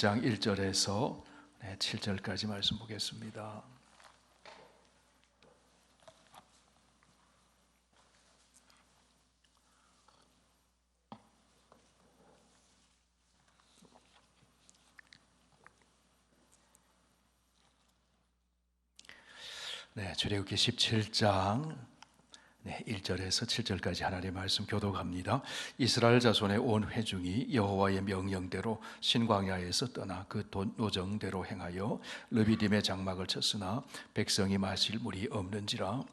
6장 1절에서 7절까지 말씀 보겠습니다. 출애굽기 17장 1절에서 7절까지 하나님의 말씀 교독합니다. 이스라엘 자손의 온 회중이 여호와의 명령대로 신광야에서 떠나 그 노정대로 행하여 르비딤의 장막을 쳤으나 백성이 마실 물이 없는지라.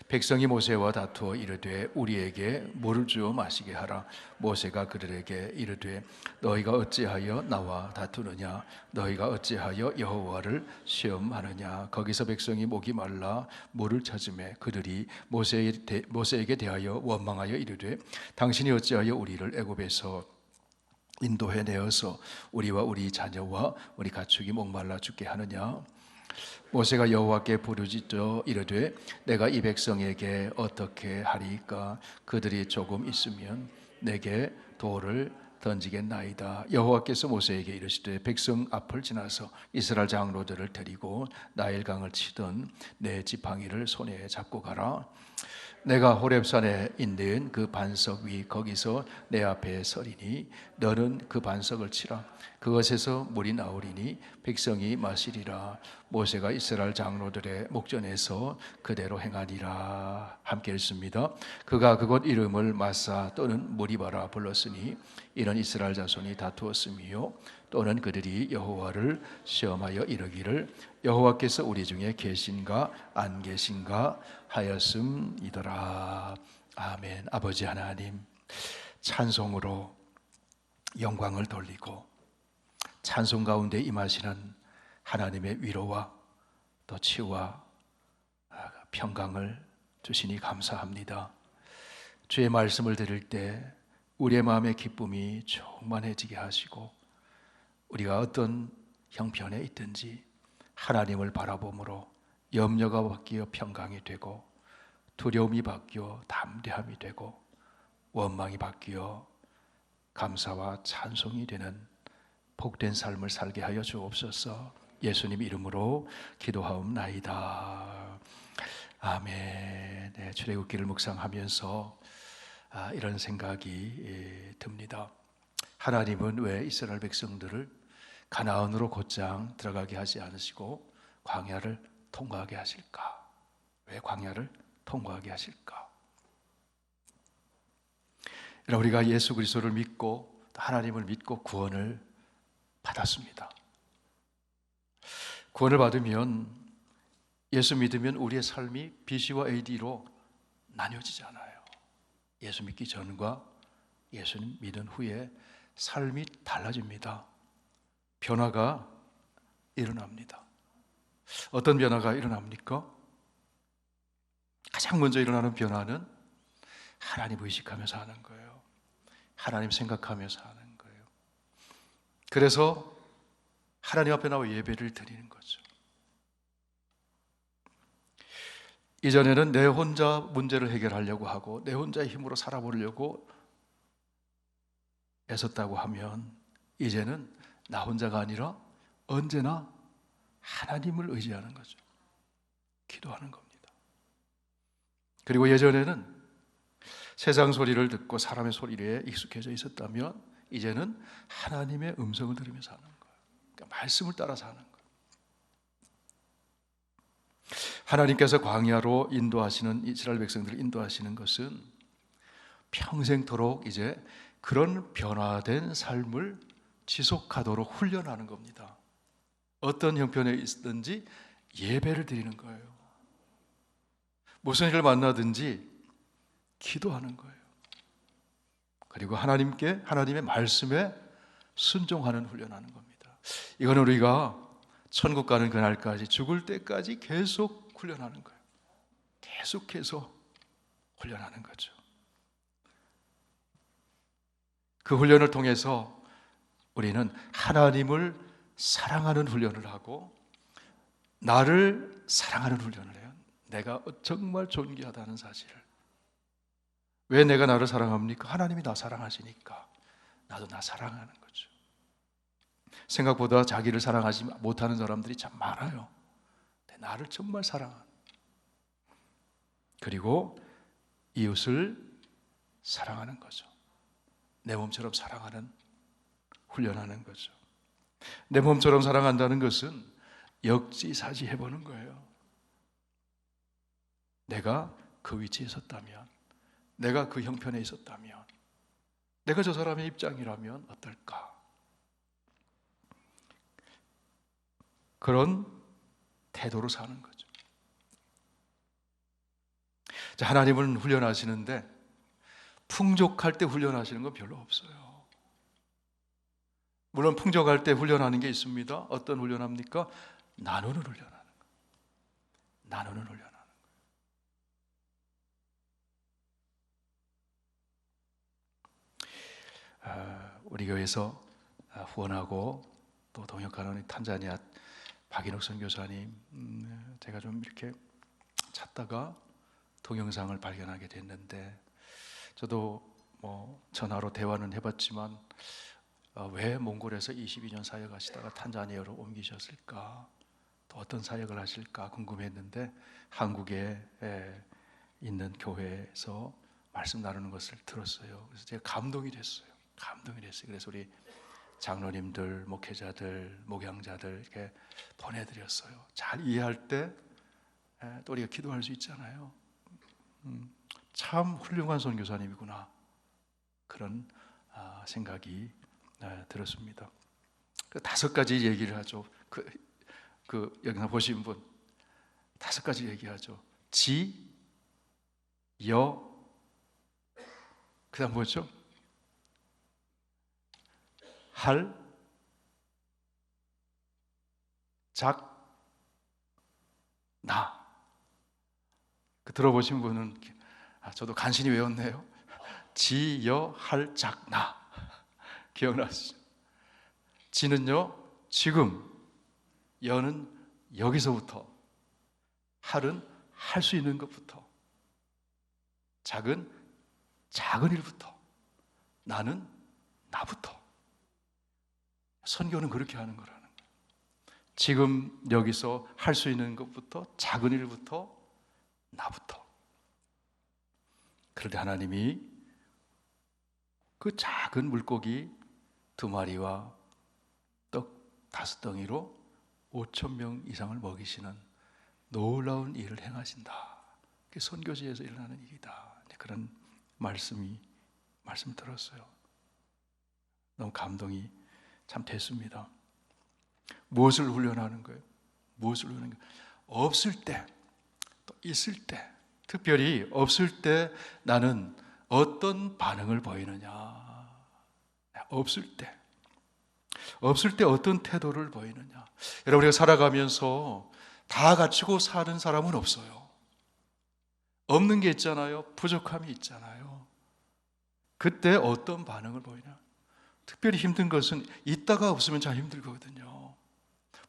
백성이 모세와 다투어 이르되 우리에게 물을 주어 마시게 하라. 모세가 그들에게 이르되 너희가 어찌하여 나와 다투느냐? 너희가 어찌하여 여호와를 시험하느냐? 거기서 백성이 목이 말라 물을 찾으매 그들이 모세에게 대하여 원망하여 이르되 당신이 어찌하여 우리를 애굽에서 인도해 내어서 우리와 우리 자녀와 우리 가축이 목말라 죽게 하느냐? 모세가 여호와께 부르짖어 이르되 내가 이 백성에게 어떻게 하리이까? 그들이 조금 있으면 내게 돌을 던지겠나이다. 여호와께서 모세에게 이르시되 백성 앞을 지나서 이스라엘 장로들을 데리고 나일강을 치던 내 지팡이를 손에 잡고 가라. 내가 호렙산에 있는 그 반석 위 거기서 내 앞에 서리니 너는 그 반석을 치라. 그것에서 물이 나오리니 백성이 마시리라. 모세가 이스라엘 장로들의 목전에서 그대로 행하니라. 함께 읽습니다. 그가 그곳 이름을 마사 또는 무리바라 불렀으니 이런 이스라엘 자손이 다투었으며 또는 그들이 여호와를 시험하여 이르기를 여호와께서 우리 중에 계신가 안 계신가 하였음이더라. 아멘. 아버지 하나님, 찬송으로 영광을 돌리고 찬송 가운데 임하시는 하나님의 위로와 또 치유와 평강을 주시니 감사합니다. 주의 말씀을 들을 때 우리의 마음의 기쁨이 충만해지게 하시고 우리가 어떤 형편에 있든지 하나님을 바라봄으로 염려가 바뀌어 평강이 되고 두려움이 바뀌어 담대함이 되고 원망이 바뀌어 감사와 찬송이 되는 복된 삶을 살게 하여 주옵소서. 예수님 이름으로 기도하옵나이다. 아멘. 출애굽기를 묵상하면서 이런 생각이 듭니다. 하나님은 왜 이스라엘 백성들을 가나안으로 곧장 들어가게 하지 않으시고 광야를 통과하게 하실까? 왜 광야를 통과하게 하실까? 우리가 예수 그리스도를 믿고 하나님을 믿고 구원을 받았습니다. 구원을 받으면 예수 믿으면 우리의 삶이 BC와 AD로 나뉘어지지 않아요. 예수 믿기 전과 예수 믿은 후에 삶이 달라집니다. 변화가 일어납니다. 어떤 변화가 일어납니까? 가장 먼저 일어나는 변화는 하나님 의식하면서 하는 거예요. 하나님 생각하면서 하는 거예요. 그래서 하나님 앞에 나와 예배를 드리는 거죠. 이전에는 내 혼자 문제를 해결하려고 하고 내 혼자의 힘으로 살아보려고 애썼다고 하면 이제는 나 혼자가 아니라 언제나 하나님을 의지하는 거죠. 기도하는 겁니다. 그리고 예전에는 세상 소리를 듣고 사람의 소리에 익숙해져 있었다면 이제는 하나님의 음성을 들으면서 하는 거예요. 그러니까 말씀을 따라서 하는 거예요. 하나님께서 광야로 인도하시는 이스라엘 백성들을 인도하시는 것은 평생토록 이제 그런 변화된 삶을 지속하도록 훈련하는 겁니다. 어떤 형편에 있든지 예배를 드리는 거예요. 무슨 일을 만나든지 기도하는 거예요. 그리고 하나님의 말씀에 순종하는 훈련하는 겁니다. 이거는 우리가 천국 가는 그날까지 죽을 때까지 계속 훈련하는 거예요. 계속해서 훈련하는 거죠. 그 훈련을 통해서 우리는 하나님을 사랑하는 훈련을 하고 나를 사랑하는 훈련을 해요. 내가 정말 존귀하다는 사실을. 왜 내가 나를 사랑합니까? 하나님이 나 사랑하시니까 나도 나 사랑하는 거죠. 생각보다 자기를 사랑하지 못하는 사람들이 참 많아요. 근데 나를 정말 사랑하는, 그리고 이웃을 사랑하는 거죠. 내 몸처럼 사랑하는, 훈련하는 거죠. 내 몸처럼 사랑한다는 것은 역지사지 해보는 거예요. 내가 그 위치에 있었다면, 내가 그 형편에 있었다면, 내가 저 사람의 입장이라면 어떨까? 그런 태도로 사는 거죠. 자, 하나님은 훈련하시는데 풍족할 때 훈련하시는 건 별로 없어요. 물론 풍족할 때 훈련하는 게 있습니다. 어떤 훈련합니까? 나누는 훈련하는 거예요. 나누는 훈련하는 거예요. 우리 교회에서 후원하고 또 동역하는 탄자니아 박인옥 선교사님, 제가 좀 이렇게 찾다가 동영상을 발견하게 됐는데, 저도 뭐 전화로 대화는 해봤지만 왜 몽골에서 22년 사역하시다가 탄자니아로 옮기셨을까, 또 어떤 사역을 하실까 궁금했는데 한국에 있는 교회에서 말씀 나누는 것을 들었어요. 그래서 제가 감동이 됐어요. 그래서 우리 장로님들, 목회자들, 목양자들 이렇게 보내드렸어요. 잘 이해할 때 또 우리가 기도할 수 있잖아요. 참 훌륭한 선교사님이구나, 그런 생각이 들었습니다. 5가지 얘기를 하죠. 영상 보신 분 5가지 얘기하죠. 지, 여, 그다음 뭐죠? 할, 작, 나. 들어보신 분은 저도 간신히 외웠네요. 지, 여, 할, 작, 나. 기억나시죠? 지는요, 지금. 여는 여기서부터. 할은 할 수 있는 것부터. 작은 작은 일부터. 나는 나부터. 선교는 그렇게 하는 거라는 거예요. 지금 여기서 할 수 있는 것부터, 작은 일부터, 나부터. 그런데 하나님이 그 작은 물고기 2마리와 떡 5덩이로 5,000명 이상을 먹이시는 놀라운 일을 행하신다. 그게 선교지에서 일어나는 일이다. 그런 말씀 들었어요. 너무 감동이 참 됐습니다. 무엇을 훈련하는 거예요? 무엇을 훈련하는 거예요? 없을 때, 또 있을 때, 특별히 없을 때 나는 어떤 반응을 보이느냐? 없을 때 어떤 태도를 보이느냐? 여러분, 우리가 살아가면서 다 갖추고 사는 사람은 없어요. 없는 게 있잖아요. 부족함이 있잖아요. 그때 어떤 반응을 보이냐? 특별히 힘든 것은 있다가 없으면 참 힘들거든요.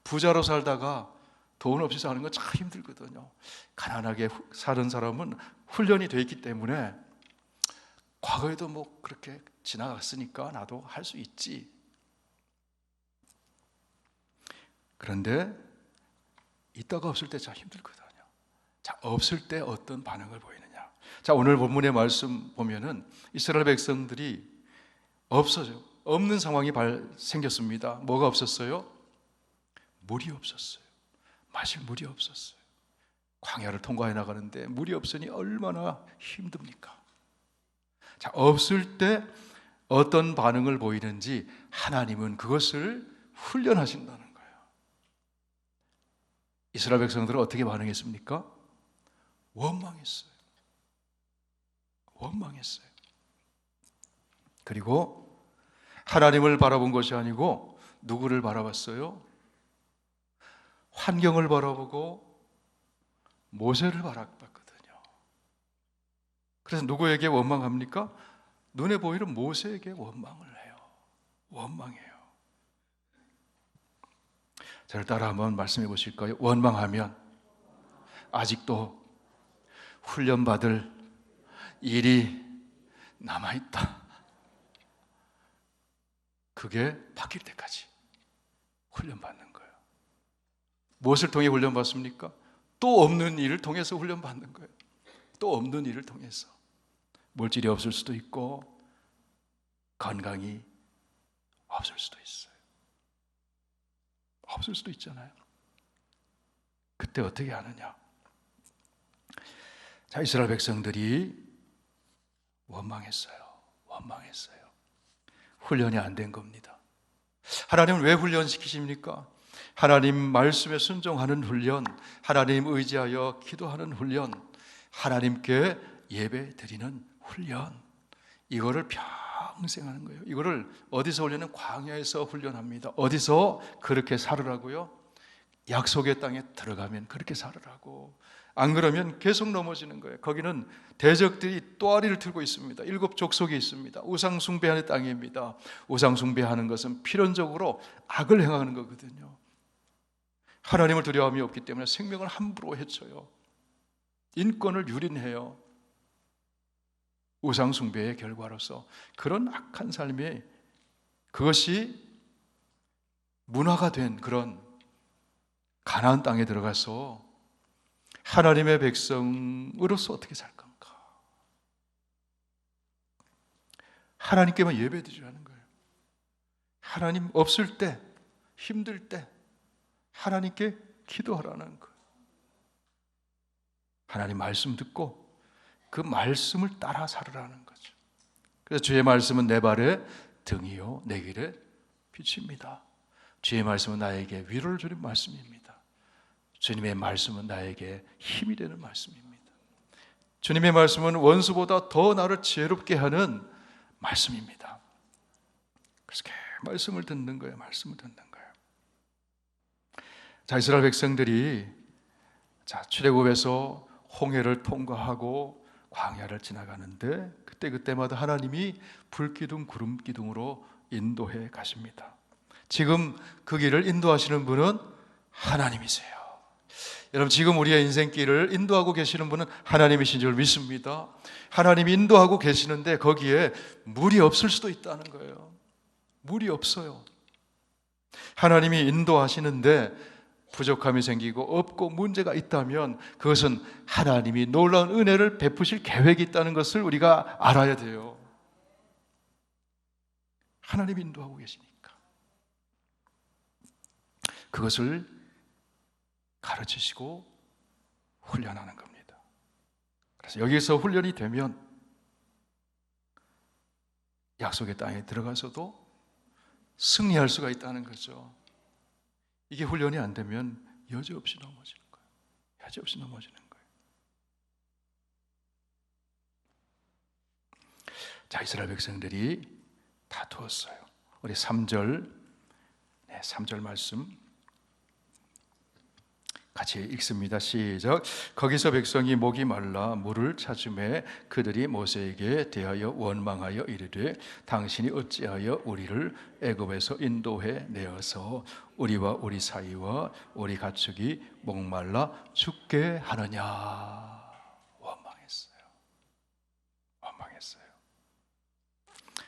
부자로 살다가 돈 없이 사는 건 참 힘들거든요. 가난하게 사는 사람은 훈련이 되어 있기 때문에 과거에도 뭐 그렇게 지나갔으니까 나도 할 수 있지. 그런데 있다가 없을 때 참 힘들거든요. 자, 없을 때 어떤 반응을 보이느냐? 자, 오늘 본문의 말씀 보면은 이스라엘 백성들이 없는 상황이 생겼습니다. 뭐가 없었어요? 물이 없었어요. 마실 물이 없었어요. 광야를 통과해 나가는데 물이 없으니 얼마나 힘듭니까? 자, 없을 때 어떤 반응을 보이는지 하나님은 그것을 훈련하신다는 거예요. 이스라엘 백성들은 어떻게 반응했습니까? 원망했어요. 그리고 하나님을 바라본 것이 아니고 누구를 바라봤어요? 환경을 바라보고 모세를 바라봤거든요. 그래서 누구에게 원망합니까? 눈에 보이는 모세에게 원망을 해요. 원망해요. 저를 따라 한번 말씀해 보실까요? 원망하면 아직도 훈련받을 일이 남아있다. 그게 바뀔 때까지. 훈련받는 거예요. 무엇을 통해 훈련받습니까? 또 없는 일을 통해서 훈련받는 거예요. 또 없는 일을 통해서. 물질이 없을 수도 있고 건강이 없을 수도 있어요. 없을 수도 있잖아요. 그때 어떻게 하느냐? 자, 이스라엘 백성들이 원망했어요. 훈련이 안 된 겁니다. 하나님은 왜 훈련시키십니까? 하나님 말씀에 순종하는 훈련, 하나님 의지하여 기도하는 훈련, 하나님께 예배 드리는 훈련, 이거를 평생 하는 거예요. 이거를 어디서 훈련은 광야에서 훈련합니다. 어디서 그렇게 살으라고요? 약속의 땅에 들어가면 그렇게 살으라고. 안 그러면 계속 넘어지는 거예요. 거기는 대적들이 또아리를 틀고 있습니다. 7 족속이 있습니다. 우상 숭배하는 땅입니다. 우상 숭배하는 것은 필연적으로 악을 행하는 거거든요. 하나님을 두려움이 없기 때문에 생명을 함부로 해쳐요. 인권을 유린해요. 우상 숭배의 결과로서 그런 악한 삶이, 그것이 문화가 된 그런 가나안 땅에 들어가서 하나님의 백성으로서 어떻게 살 건가? 하나님께만 예배드리라는 거예요. 하나님 없을 때, 힘들 때 하나님께 기도하라는 거예요. 하나님 말씀 듣고 그 말씀을 따라 살으라는 거죠. 그래서 주의 말씀은 내 발의 등이요 내 길의 빛입니다. 주의 말씀은 나에게 위로를 주는 말씀입니다. 주님의 말씀은 나에게 힘이 되는 말씀입니다. 주님의 말씀은 원수보다 더 나를 지혜롭게 하는 말씀입니다. 그래서 말씀을 듣는 거예요. 자, 이스라엘 백성들이 출애굽에서 홍해를 통과하고 광야를 지나가는데 그때마다 하나님이 불기둥 구름기둥으로 인도해 가십니다. 지금 그 길을 인도하시는 분은 하나님이세요. 여러분, 지금 우리의 인생길을 인도하고 계시는 분은 하나님이신 줄 믿습니다. 하나님이 인도하고 계시는데 거기에 물이 없을 수도 있다는 거예요. 물이 없어요. 하나님이 인도하시는데 부족함이 생기고 없고 문제가 있다면 그것은 하나님이 놀라운 은혜를 베푸실 계획이 있다는 것을 우리가 알아야 돼요. 하나님이 인도하고 계시니까 그것을 가르치시고 훈련하는 겁니다. 그래서 여기서 훈련이 되면 약속의 땅에 들어가서도 승리할 수가 있다는 거죠. 이게 훈련이 안 되면 여지없이 넘어지는 거예요. 자, 이스라엘 백성들이 다투었어요. 우리 3절 말씀 같이 읽습니다. 시작. 거기서 백성이 목이 말라 물을 찾음에 그들이 모세에게 대하여 원망하여 이르되 당신이 어찌하여 우리를 애굽에서 인도해 내어서 우리와 우리 사이와 우리 가축이 목말라 죽게 하느냐. 원망했어요.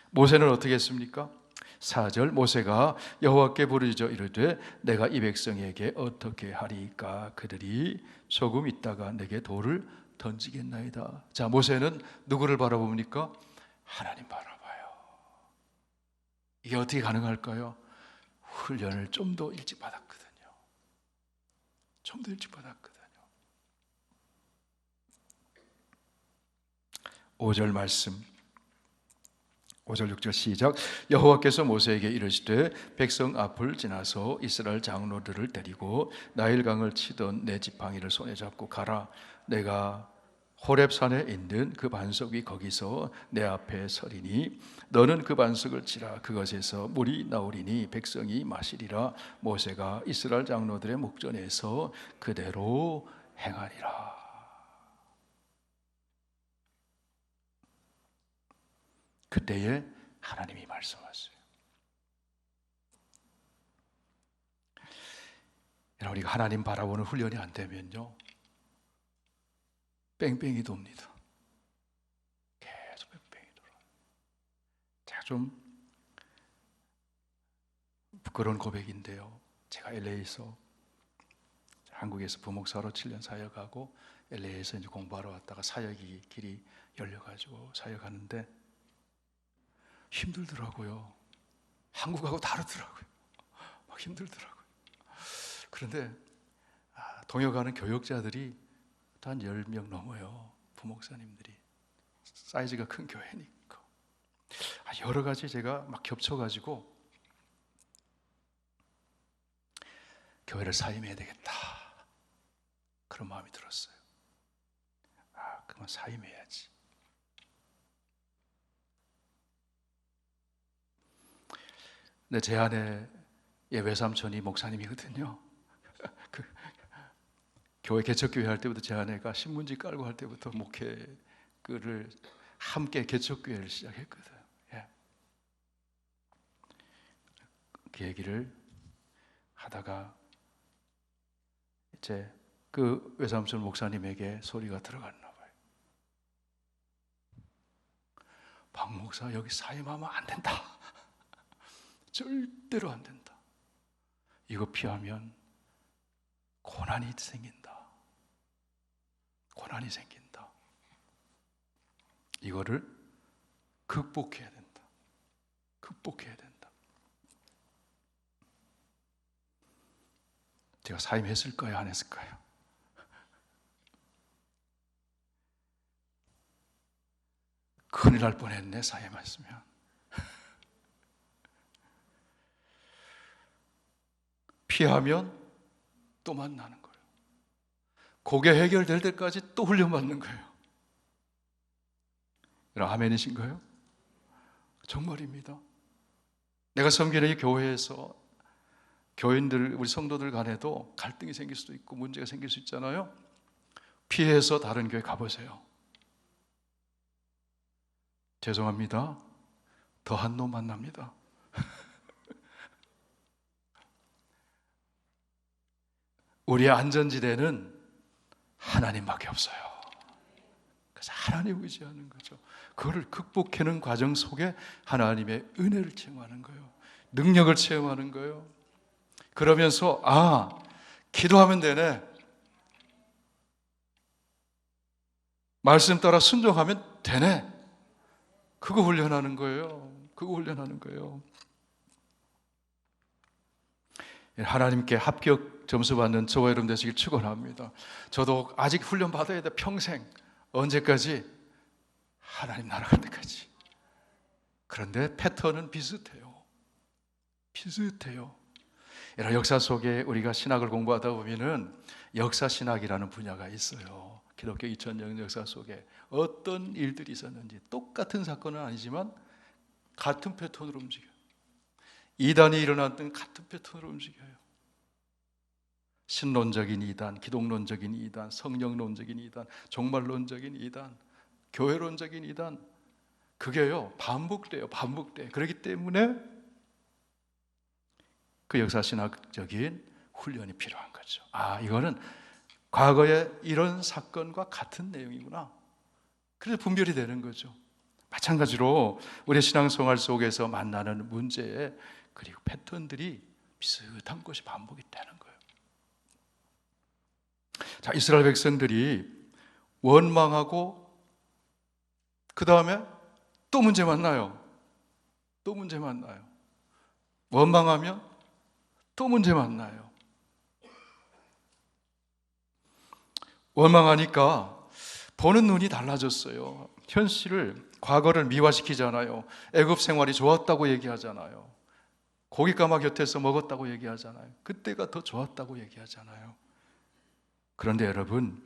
모세는 어떻게 했습니까? 4절 모세가 여호와께 부르짖어 이르되 내가 이 백성에게 어떻게 하리까? 그들이 조금 있다가 내게 돌을 던지겠나이다. 자, 모세는 누구를 바라봅니까? 하나님 바라봐요. 이게 어떻게 가능할까요? 훈련을 좀 더 일찍 받았거든요. 5절 말씀 5절 6절 시작. 여호와께서 모세에게 이르시되 백성 앞을 지나서 이스라엘 장로들을 데리고 나일강을 치던 내 지팡이를 손에 잡고 가라. 내가 호렙산에 있는 그 반석이 거기서 내 앞에 서리니 너는 그 반석을 치라. 그것에서 물이 나오리니 백성이 마시리라. 모세가 이스라엘 장로들의 목전에서 그대로 행하리라. 그때에 하나님이 말씀하세요. 우리가 하나님 바라보는 훈련이 안 되면요, 뺑뺑이 돕니다. 계속 뺑뺑이 돌아요. 제가 좀 부끄러운 고백인데요, 제가 LA에서 한국에서 부목사로 7년 사역하고 LA에서 이제 공부하러 왔다가 사역이 길이 열려가지고 사역하는데 힘들더라고요. 한국하고 다르더라고요. 막 힘들더라고요. 그런데 동역하는 교역자들이 한 10명 넘어요. 부목사님들이. 사이즈가 큰 교회니까. 여러 가지 제가 막 겹쳐가지고 교회를 사임해야 되겠다. 그런 마음이 들었어요. 그만 사임해야지. 근데 제 아내 외삼촌이 목사님이거든요. 교회 개척교회 할 때부터 제 아내가 신문지 깔고 할 때부터 목회를 함께 개척교회를 시작했거든. 그 얘기를 하다가 이제 그 외삼촌 목사님에게 소리가 들어갔나 봐요. 박 목사 여기 사임하면 안 된다. 절대로 안 된다. 이거 피하면 고난이 생긴다. 고난이 생긴다. 이거를 극복해야 된다. 극복해야 된다. 제가 사임했을까요? 안 했을까요? 큰일 날 뻔했네, 사임했으면. 피하면 또 만나는 거예요. 그게 해결될 때까지 또 훈련받는 거예요. 여러분 아멘이신가요? 정말입니다. 내가 섬기는 이 교회에서 교인들, 우리 성도들 간에도 갈등이 생길 수도 있고 문제가 생길 수 있잖아요. 피해서 다른 교회 가보세요. 죄송합니다. 더한 놈 만납니다. 우리의 안전지대는 하나님밖에 없어요. 그래서 하나님 의지하는 거죠. 그거를 극복하는 과정 속에 하나님의 은혜를 체험하는 거예요. 능력을 체험하는 거예요. 그러면서 기도하면 되네. 말씀 따라 순종하면 되네. 그거 훈련하는 거예요. 그거 훈련하는 거예요. 하나님께 합격 점수 받는 저와 여러분 되시길 축원합니다. 저도 아직 훈련 받아야 돼. 평생. 언제까지? 하나님 나라 갈 때까지. 그런데 패턴은 비슷해요. 비슷해요. 여러분 역사 속에 우리가 신학을 공부하다 보면은 역사신학이라는 분야가 있어요. 기독교 2000년 역사 속에 어떤 일들이 있었는지 똑같은 사건은 아니지만 같은 패턴으로 움직여요. 이단이 일어났던 같은 패턴으로 움직여요. 신론적인 이단, 기독론적인 이단, 성령론적인 이단, 종말론적인 이단, 교회론적인 이단, 그게요 반복돼요. 그렇기 때문에 그 역사신학적인 훈련이 필요한 거죠. 이거는 과거에 이런 사건과 같은 내용이구나. 그래서 분별이 되는 거죠. 마찬가지로 우리의 신앙생활 속에서 만나는 문제 그리고 패턴들이 비슷한 것이 반복이 되는 거예요. 자, 이스라엘 백성들이 원망하고 그 다음에 또 문제 만나요. 또 문제 만나요. 원망하면 또 문제 만나요. 원망하니까 보는 눈이 달라졌어요. 현실을, 과거를 미화시키잖아요. 애굽 생활이 좋았다고 얘기하잖아요. 고깃가마 곁에서 먹었다고 얘기하잖아요. 그때가 더 좋았다고 얘기하잖아요. 그런데 여러분,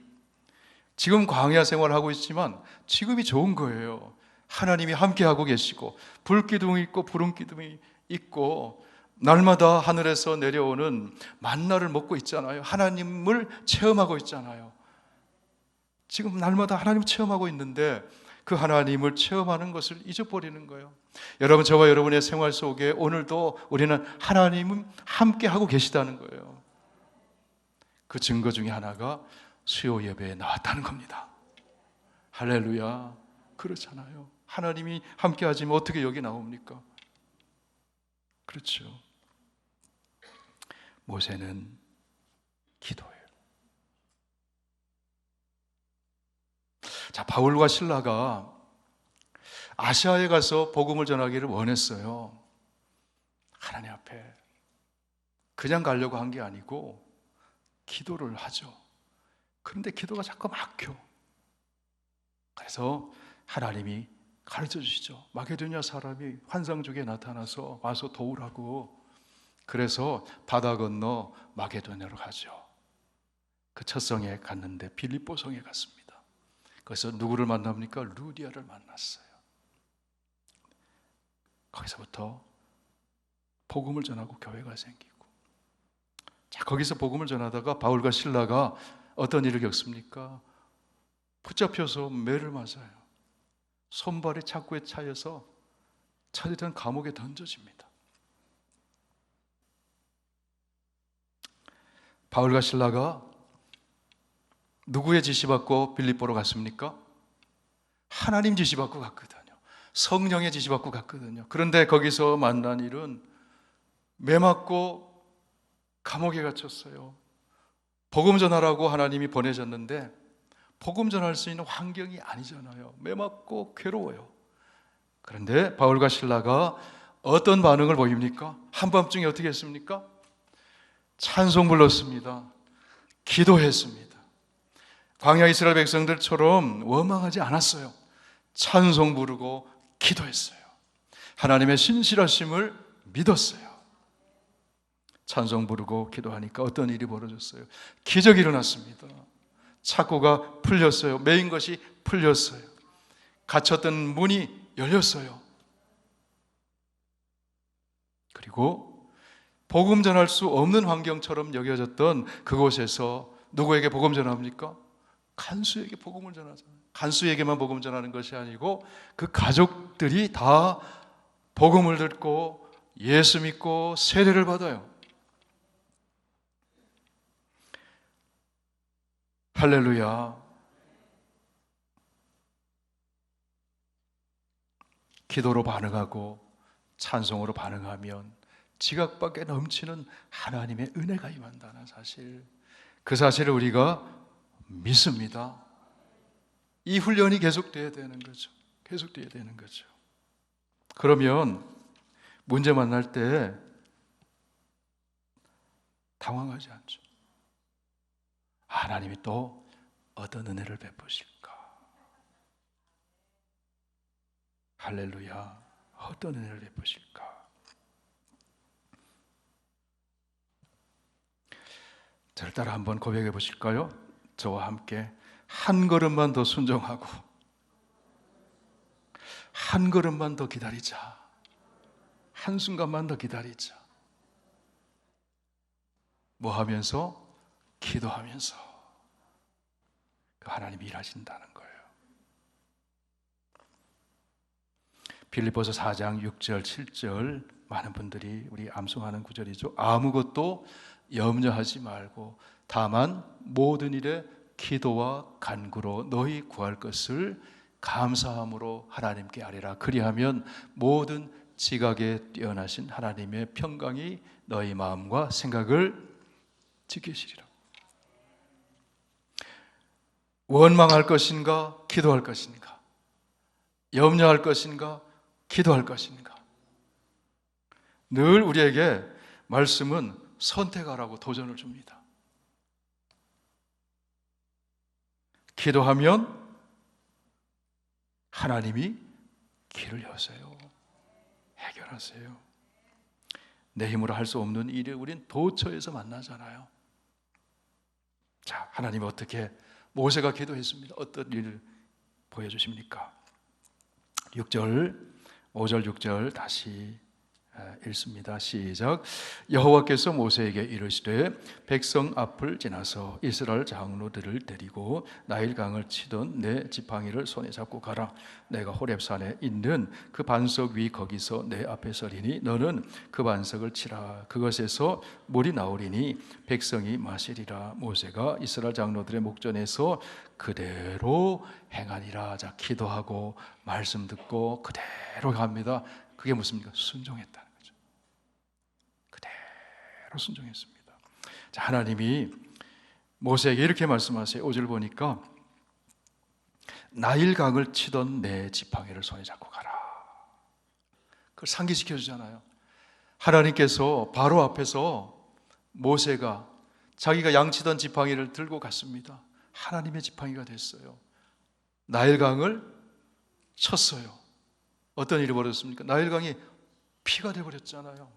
지금 광야 생활하고 있지만 지금이 좋은 거예요. 하나님이 함께하고 계시고 불기둥이 있고 부름기둥이 있고 날마다 하늘에서 내려오는 만나를 먹고 있잖아요. 하나님을 체험하고 있잖아요. 지금 날마다 하나님을 체험하고 있는데 그 하나님을 체험하는 것을 잊어버리는 거예요. 여러분, 저와 여러분의 생활 속에 오늘도 우리는 하나님은 함께하고 계시다는 거예요. 그 증거 중에 하나가 수요 예배에 나왔다는 겁니다. 할렐루야. 그렇잖아요. 하나님이 함께하지만 어떻게 여기 나옵니까? 그렇죠. 모세는 기도해요. 자, 바울과 실라가 아시아에 가서 복음을 전하기를 원했어요. 하나님 앞에 그냥 가려고 한 게 아니고 기도를 하죠. 그런데 기도가 자꾸 막혀. 그래서 하나님이 가르쳐 주시죠. 마게도냐 사람이 환상적에 나타나서 와서 도우라고. 그래서 바다 건너 마게도냐로 가죠. 그 첫 성에 갔는데 빌립보 성에 갔습니다. 그래서 누구를 만납니까? 루디아를 만났어요. 거기서부터 복음을 전하고 교회가 생기고, 자, 거기서 복음을 전하다가 바울과 실라가 어떤 일을 겪습니까? 붙잡혀서 매를 맞아요. 손발이 착고에 차여서 차디던 감옥에 던져집니다. 바울과 실라가 누구의 지시받고 빌립보로 갔습니까? 하나님 지시받고 갔거든요. 성령의 지시받고 갔거든요. 그런데 거기서 만난 일은 매 맞고 감옥에 갇혔어요. 복음 전하라고 하나님이 보내셨는데 복음 전할 수 있는 환경이 아니잖아요. 매 맞고 괴로워요. 그런데 바울과 실라가 어떤 반응을 보입니까? 한밤중에 어떻게 했습니까? 찬송 불렀습니다. 기도했습니다. 광야 이스라엘 백성들처럼 원망하지 않았어요. 찬송 부르고 기도했어요. 하나님의 신실하심을 믿었어요. 찬송 부르고 기도하니까 어떤 일이 벌어졌어요? 기적이 일어났습니다. 착고가 풀렸어요. 매인 것이 풀렸어요. 갇혔던 문이 열렸어요. 그리고 복음 전할 수 없는 환경처럼 여겨졌던 그곳에서 누구에게 복음 전합니까? 간수에게 복음을 전하잖아요. 간수에게만 복음 전하는 것이 아니고 그 가족들이 다 복음을 듣고 예수 믿고 세례를 받아요. 할렐루야. 기도로 반응하고 찬송으로 반응하면 지각밖에 넘치는 하나님의 은혜가 임한다는 사실, 그 사실을 우리가 믿습니다. 이 훈련이 계속돼야 되는 거죠. 계속돼야 되는 거죠. 그러면 문제 만날 때 당황하지 않죠. 하나님이 또 어떤 은혜를 베푸실까? 할렐루야. 어떤 은혜를 베푸실까? 저를 따라 한번 고백해 보실까요? 저와 함께 한 걸음만 더 순종하고 한 걸음만 더 기다리자. 한순간만 더 기다리자. 뭐 하면서? 기도하면서 하나님이 일하신다는 거예요. 빌립보서 4장 6절 7절 많은 분들이 우리 암송하는 구절이죠. 아무것도 염려하지 말고 다만 모든 일에 기도와 간구로 너희 구할 것을 감사함으로 하나님께 아뢰라. 그리하면 모든 지각에 뛰어나신 하나님의 평강이 너희 마음과 생각을 지키시리라. 원망할 것인가? 기도할 것인가? 염려할 것인가? 기도할 것인가? 늘 우리에게 말씀은 선택하라고 도전을 줍니다. 기도하면 하나님이 길을 여세요. 해결하세요. 내 힘으로 할 수 없는 일을 우린 도처에서 만나잖아요. 자, 하나님이 어떻게, 모세가 기도했습니다. 어떤 일을 보여주십니까? 6절, 5절, 6절 다시 읽습니다. 시작. 여호와께서 모세에게 이르시되 백성 앞을 지나서 이스라엘 장로들을 데리고 나일 강을 치던 내 지팡이를 손에 잡고 가라. 내가 호렙산에 있는 그 반석 위 거기서 내 앞에 서리니 너는 그 반석을 치라. 그것에서 물이 나오리니 백성이 마시리라. 모세가 이스라엘 장로들의 목전에서 그대로 행하니라. 자, 기도하고 말씀 듣고 그대로 갑니다. 그게 무엇입니까? 순종했다는 거죠. 그대로 순종했습니다. 자, 하나님이 모세에게 이렇게 말씀하세요. 5절 보니까 나일강을 치던 내 지팡이를 손에 잡고 가라. 그걸 상기시켜 주잖아요. 하나님께서 바로 앞에서 모세가 자기가 양치던 지팡이를 들고 갔습니다. 하나님의 지팡이가 됐어요. 나일강을 쳤어요. 어떤 일이 벌어졌습니까? 나일강이 피가 되어버렸잖아요.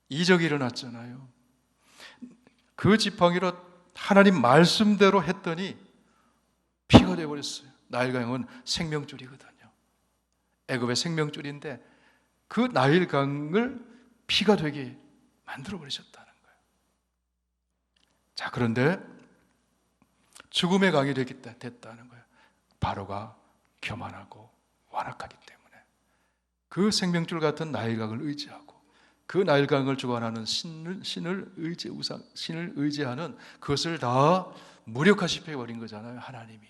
이적이 일어났잖아요. 그 지팡이로 하나님 말씀대로 했더니 피가 되어버렸어요. 나일강은 생명줄이거든요. 애굽의 생명줄인데 그 나일강을 피가 되게 만들어버리셨다는 거예요. 자, 그런데 죽음의 강이 됐다는 거예요. 바로가 교만하고 완악하기 때문에 그 생명줄 같은 나일강을 의지하고 그 나일강을 주관하는 신을 의지하는 그것을 다 무력화시켜 버린 거잖아요. 하나님이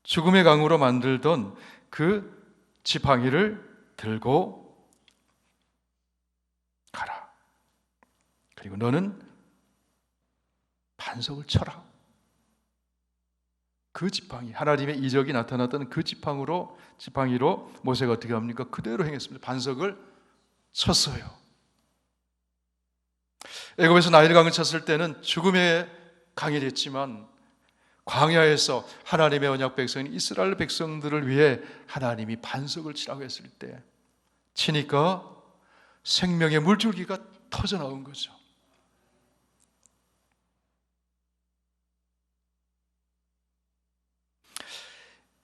죽음의 강으로 만들던 그 지팡이를 들고 가라. 그리고 너는 반석을 쳐라. 그 지팡이, 하나님의 이적이 나타났던 그 지팡이로 모세가 어떻게 합니까? 그대로 행했습니다. 반석을 쳤어요. 애굽에서 나일강을 쳤을 때는 죽음의 강이 됐지만 광야에서 하나님의 언약 백성 이스라엘 백성들을 위해 하나님이 반석을 치라고 했을 때 치니까 생명의 물줄기가 터져 나온 거죠.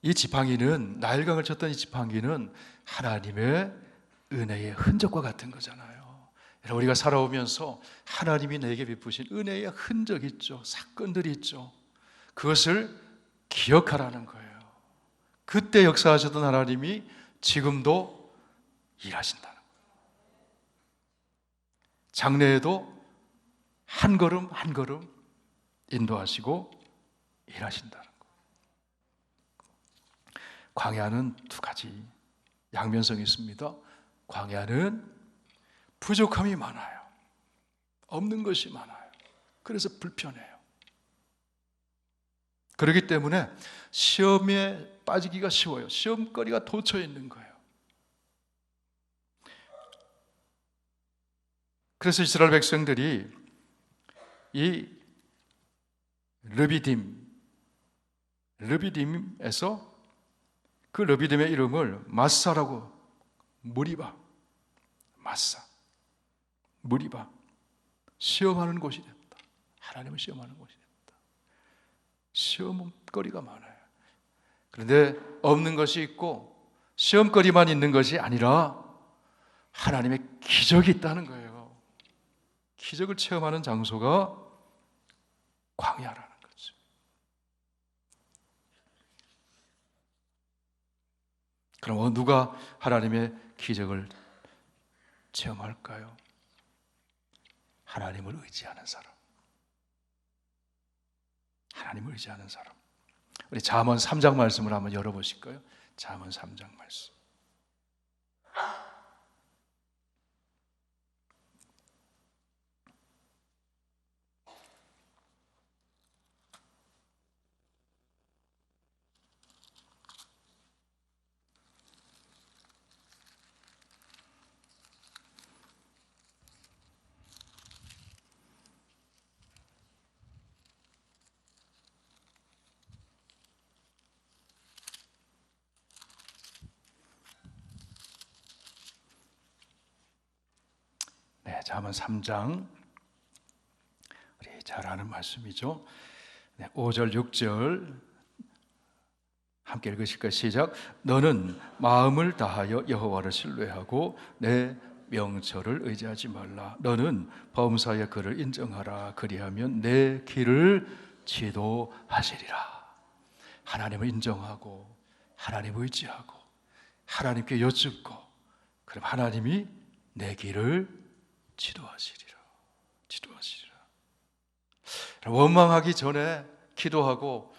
이 지팡이는, 나일강을 쳤던 이 지팡이는 하나님의 은혜의 흔적과 같은 거잖아요. 우리가 살아오면서 하나님이 내게 베푸신 은혜의 흔적이 있죠. 사건들이 있죠. 그것을 기억하라는 거예요. 그때 역사하셨던 하나님이 지금도 일하신다는 거예요. 장래에도 한 걸음 한 걸음 인도하시고 일하신다는 거예요. 광야는 두 가지 양면성이 있습니다. 광야는 부족함이 많아요. 없는 것이 많아요. 그래서 불편해요. 그렇기 때문에 시험에 빠지기가 쉬워요. 시험거리가 도처에 있는 거예요. 그래서 이스라엘 백성들이 이 르비딤에서 그 르비딤의 이름을 마사라고, 무리바, 마사, 무리바, 시험하는 곳이 됐다. 하나님을 시험하는 곳이 됐다. 시험거리가 많아요. 그런데 없는 것이 있고 시험거리만 있는 것이 아니라 하나님의 기적이 있다는 거예요. 기적을 체험하는 장소가 광야라는 거죠. 그럼 누가 하나님의 기적을 체험할까요? 하나님을 의지하는 사람. 하나님을 의지하는 사람. 우리 잠언 3장 말씀을 한번 열어보실까요? 잠언 3장 말씀. 네, 잠언 3장 우리 잘 아는 말씀이죠. 네, 5절 6절 함께 읽으실까요? 시작. 너는 마음을 다하여 여호와를 신뢰하고 내 명철을 의지하지 말라. 너는 범사의 그를 인정하라. 그리하면 내 길을 지도하시리라. 하나님을 인정하고 하나님을 의지하고 하나님께 여쭙고 그럼 하나님이 내 길을 지도하시리라. 원망하기 전에 기도하고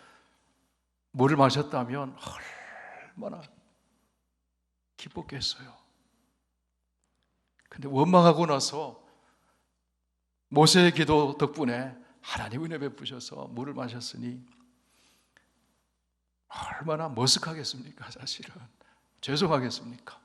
물을 마셨다면 얼마나 기뻤겠어요. 근데 원망하고 나서 모세의 기도 덕분에 하나님 은혜 베푸셔서 물을 마셨으니 얼마나 머쓱하겠습니까? 사실은 죄송하겠습니까?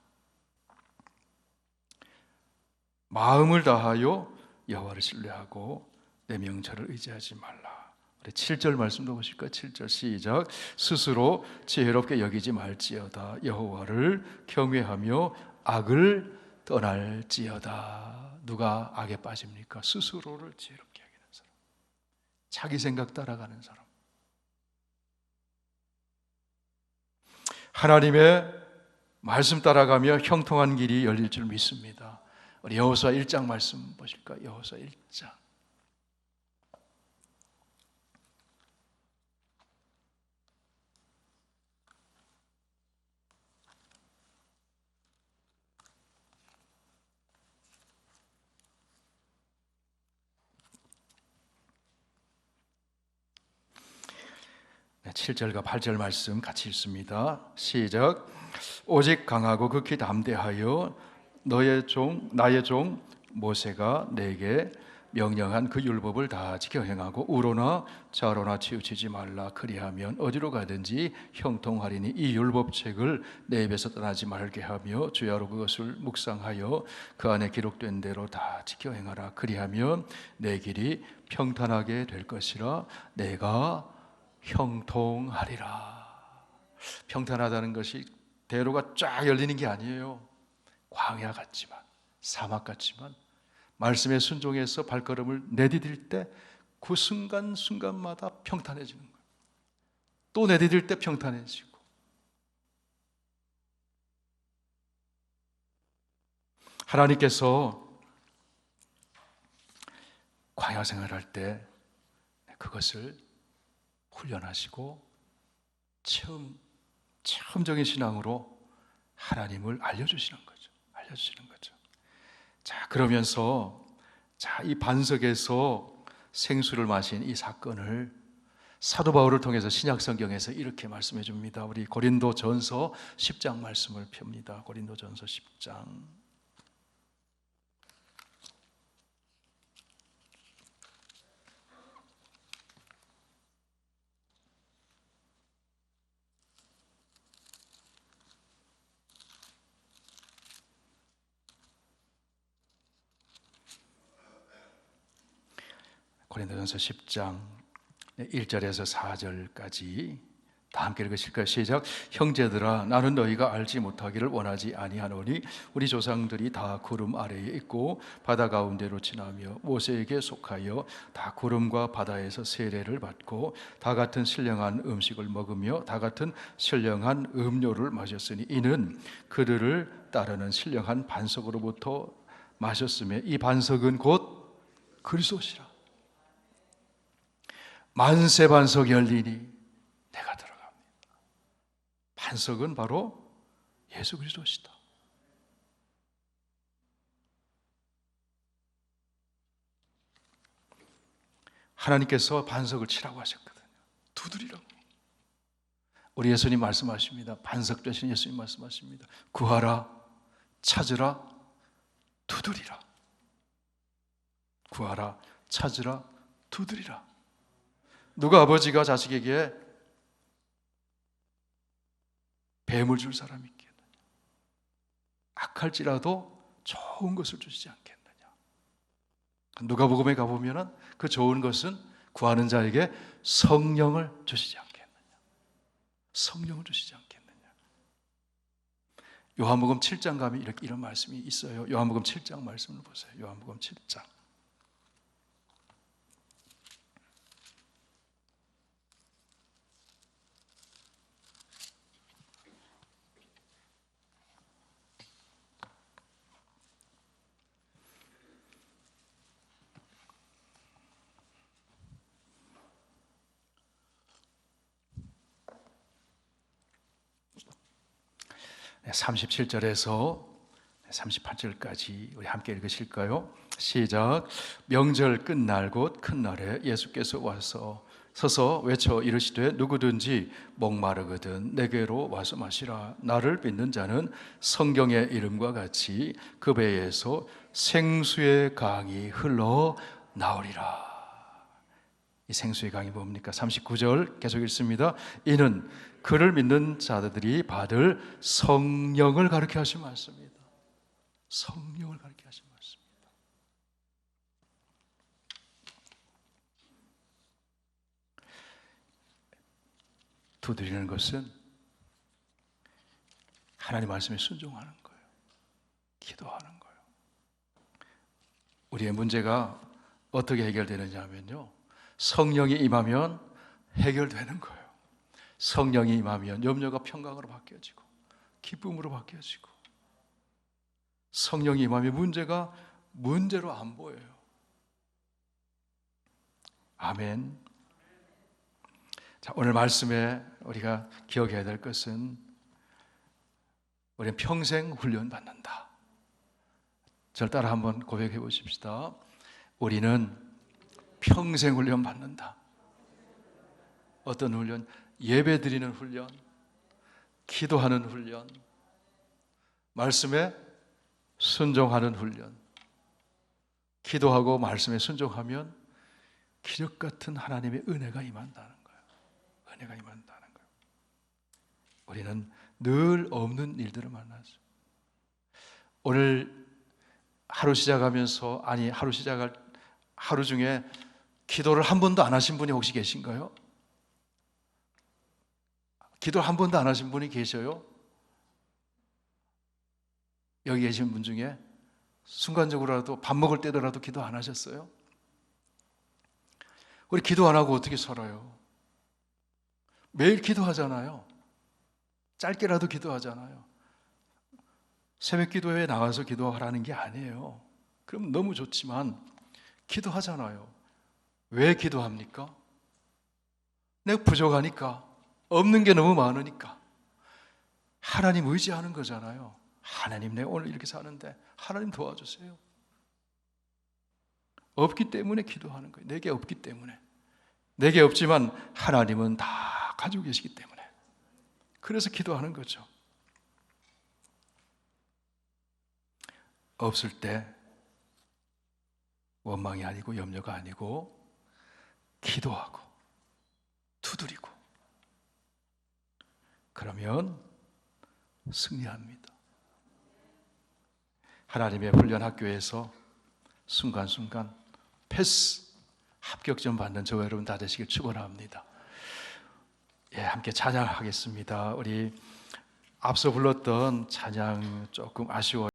마음을 다하여 여호와를 신뢰하고 내 명철을 의지하지 말라. 우리 7절 말씀도 보실까요? 7절 시작. 스스로 지혜롭게 여기지 말지어다. 여호와를 경외하며 악을 떠날지어다. 누가 악에 빠집니까? 스스로를 지혜롭게 여기는 사람, 자기 생각 따라가는 사람. 하나님의 말씀 따라가며 형통한 길이 열릴 줄 믿습니다. 우리 여호수아 1장 말씀 보실까요? 여호수아 1장. 네, 7절과 8절 말씀 같이 읽습니다. 시작. 오직 강하고 극히 담대하여 나의 종 모세가 내게 명령한 그 율법을 다 지켜 행하고 우로나 좌로나 치우치지 말라. 그리하면 어디로 가든지 형통하리니 이 율법책을 내 입에서 떠나지 말게 하며 주야로 그것을 묵상하여 그 안에 기록된 대로 다 지켜 행하라. 그리하면 내 길이 평탄하게 될 것이라. 내가 형통하리라. 평탄하다는 것이 대로가 쫙 열리는 게 아니에요. 광야 같지만, 사막 같지만 말씀에 순종해서 발걸음을 내디딜 때 그 순간순간마다 평탄해지는 거예요. 또 내디딜 때 평탄해지고. 하나님께서 광야 생활할 때 그것을 훈련하시고 체험적인 신앙으로 하나님을 알려주시는 거죠. 자, 그러면서 이 반석에서 생수를 마신 이 사건을 사도 바울을 통해서 신약 성경에서 이렇게 말씀해 줍니다. 우리 고린도전서 10장 말씀을 펴니다. 고린도전서 10장. 고린도전서 10장 1절에서 4절까지 다 함께 읽으실까요? 시작. 형제들아, 나는 너희가 알지 못하기를 원하지 아니하노니 우리 조상들이 다 구름 아래에 있고 바다 가운데로 지나며 모세에게 속하여 다 구름과 바다에서 세례를 받고 다 같은 신령한 음식을 먹으며 다 같은 신령한 음료를 마셨으니 이는 그들을 따르는 신령한 반석으로부터 마셨으며 이 반석은 곧 그리스도시라. 만세 반석이 열리니 내가 들어갑니다. 반석은 바로 예수 그리스도시다. 하나님께서 반석을 치라고 하셨거든요. 두드리라고. 우리 예수님 말씀하십니다. 반석 되신 예수님 말씀하십니다. 구하라, 찾으라, 두드리라. 구하라, 찾으라, 두드리라. 누가 아버지가 자식에게 뱀을 줄 사람이 있겠느냐? 악할지라도 좋은 것을 주시지 않겠느냐? 누가복음에 가보면은 그 좋은 것은 구하는 자에게 성령을 주시지 않겠느냐? 성령을 주시지 않겠느냐? 요한복음 7장 가면 이런 말씀이 있어요. 요한복음 7장 말씀을 보세요. 요한복음 7장. 37절에서 38절까지 우리 함께 읽으실까요? 시작. 명절 끝날 곧 큰 날에 예수께서 서서 외쳐 이르시되 누구든지 목마르거든 내게로 와서 마시라. 나를 믿는 자는 성경의 이름과 같이 그 배에서 생수의 강이 흘러 나오리라. 이 생수의 강이 뭡니까? 39절 계속 읽습니다. 이는 그를 믿는 자들이 받을 성령을 가르쳐 하신 말씀입니다. 성령을 가르쳐 하신 말씀입니다. 두드리는 것은 하나님 말씀에 순종하는 거예요. 기도하는 거예요. 우리의 문제가 어떻게 해결되느냐 하면요, 성령이 임하면 해결되는 거예요. 성령이 임하면 염려가 평강으로 바뀌어지고 기쁨으로 바뀌어지고, 성령이 임하면 문제가 문제로 안 보여요. 아멘. 자, 오늘 말씀에 우리가 기억해야 될 것은 우리는 평생 훈련받는다. 저를 따라 한번 고백해 보십시다. 우리는 평생 훈련받는다. 어떤 훈련? 예배 드리는 훈련, 기도하는 훈련, 말씀에 순종하는 훈련. 기도하고 말씀에 순종하면 기적 같은 하나님의 은혜가 임한다는 거예요. 은혜가 임한다는 거예요. 우리는 늘 없는 일들을 만나죠. 오늘 하루 시작하면서, 하루 중에 기도를 한 번도 안 하신 분이 혹시 계신가요? 기도를 한 번도 안 하신 분이 계셔요? 여기 계신 분 중에 순간적으로라도 밥 먹을 때더라도 기도 안 하셨어요? 우리 기도 안 하고 어떻게 살아요? 매일 기도하잖아요. 짧게라도 기도하잖아요. 새벽 기도회에 나가서 기도하라는 게 아니에요. 그럼 너무 좋지만 기도하잖아요. 왜 기도합니까? 내가 부족하니까, 없는 게 너무 많으니까. 하나님 의지하는 거잖아요. 하나님, 내가 오늘 이렇게 사는데 하나님 도와주세요. 없기 때문에 기도하는 거예요. 내게 없기 때문에. 내게 없지만 하나님은 다 가지고 계시기 때문에. 그래서 기도하는 거죠. 없을 때 원망이 아니고 염려가 아니고 기도하고 두드리고, 그러면 승리합니다. 하나님의 훈련 학교에서 순간순간 패스, 합격점 받는 저와 여러분 다 되시길 축원합니다. 예, 함께 찬양하겠습니다. 우리 앞서 불렀던 찬양 조금 아쉬워요.